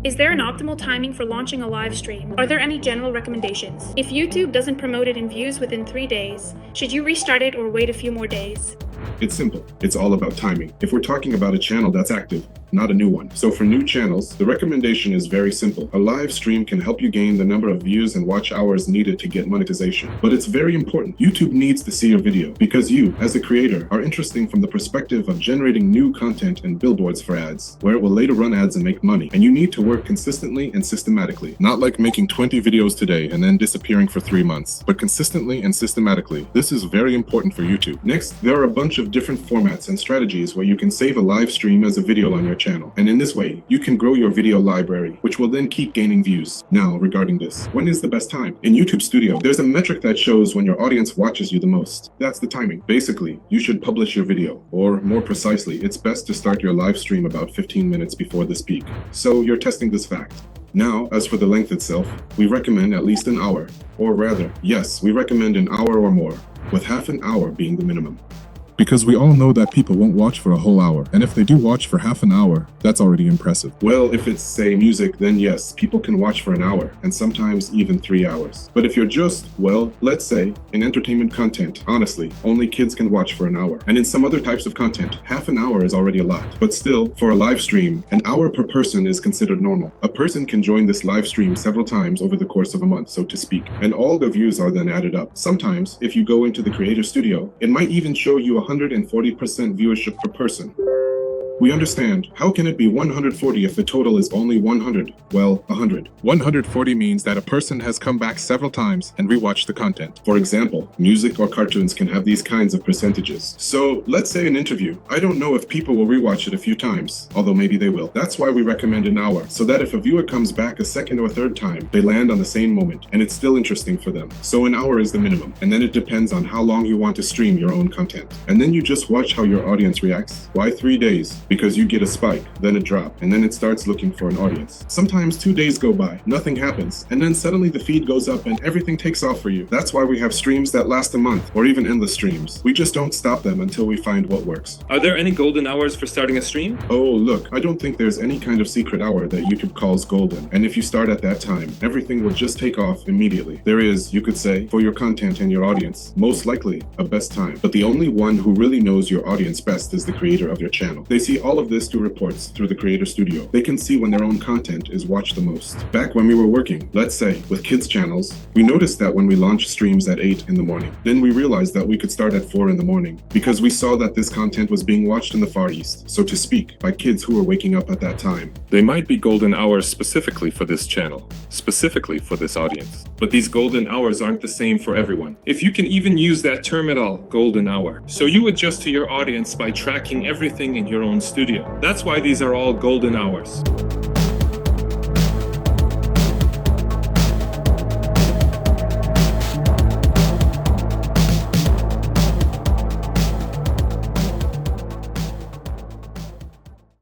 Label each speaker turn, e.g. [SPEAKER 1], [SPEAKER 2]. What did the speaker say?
[SPEAKER 1] Is there an optimal timing for launching a live stream? Are there any general recommendations? If YouTube doesn't promote it in views within 3 days, should you restart it or wait a few more days?
[SPEAKER 2] It's simple. It's all about timing. If we're talking about a channel that's active, not a new one. So for new channels, the recommendation is very simple. A live stream can help you gain the number of views and watch hours needed to get monetization. But it's very important. YouTube needs to see your video because you, as a creator, are interesting from the perspective of generating new content and billboards for ads, where it will later run ads and make money. And you need to work consistently and systematically. Not like making 20 videos today and then disappearing for 3 months, but consistently and systematically. This is very important for YouTube. Next, there are a bunch of different formats and strategies where you can save a live stream as a video on your channel. And in this way, you can grow your video library, which will then keep gaining views. Now, regarding this, when is the best time? In YouTube Studio, there's a metric that shows when your audience watches you the most. That's the timing. Basically, you should publish your video, or more precisely, it's best to start your live stream about 15 minutes before this peak. So you're testing this fact. Now, as for the length itself, we recommend at least an hour. Or rather, yes, we recommend an hour or more, with half an hour being the minimum. Because we all know that people won't watch for a whole hour, and if they do watch for half an hour, that's already impressive. Well, if it's, say, music, then yes, people can watch for an hour, and sometimes even 3 hours. But if you're just, well, let's say, in entertainment content, honestly, only kids can watch for an hour. And in some other types of content, half an hour is already a lot. But still, for a live stream, an hour per person is considered normal. A person can join this live stream several times over the course of a month, so to speak, and all the views are then added up. Sometimes, if you go into the Creator Studio, it might even show you 140% viewership per person. We understand. How can it be 140 if the total is only 100? Well, 100. 140 means that a person has come back several times and rewatched the content. For example, music or cartoons can have these kinds of percentages. So, let's say an interview. I don't know if people will rewatch it a few times, although maybe they will. That's why we recommend an hour, so that if a viewer comes back a second or third time, they land on the same moment, and it's still interesting for them. So an hour is the minimum, and then it depends on how long you want to stream your own content. And then you just watch how your audience reacts. Why 3 days? Because you get a spike, then a drop, and then it starts looking for an audience. Sometimes 2 days go by, nothing happens, and then suddenly the feed goes up and everything takes off for you. That's why we have streams that last a month, or even endless streams. We just don't stop them until we find what works.
[SPEAKER 3] Are there any golden hours for starting a stream?
[SPEAKER 2] Oh, look, I don't think there's any kind of secret hour that YouTube calls golden, and if you start at that time, everything will just take off immediately. There is, you could say, for your content and your audience, most likely a best time. But the only one who really knows your audience best is the creator of your channel. They see all of this through reports through the Creator Studio. They can see when their own content is watched the most. Back when we were working, let's say, with kids channels, we noticed that when we launched streams at 8 in the morning, then we realized that we could start at 4 in the morning because we saw that this content was being watched in the Far East, so to speak, by kids who were waking up at that time.
[SPEAKER 3] They might be golden hours specifically for this channel, specifically for this audience. But these golden hours aren't the same for everyone. If you can even use that term at all, golden hour. So you adjust to your audience by tracking everything in your own studio. That's why these are all golden hours.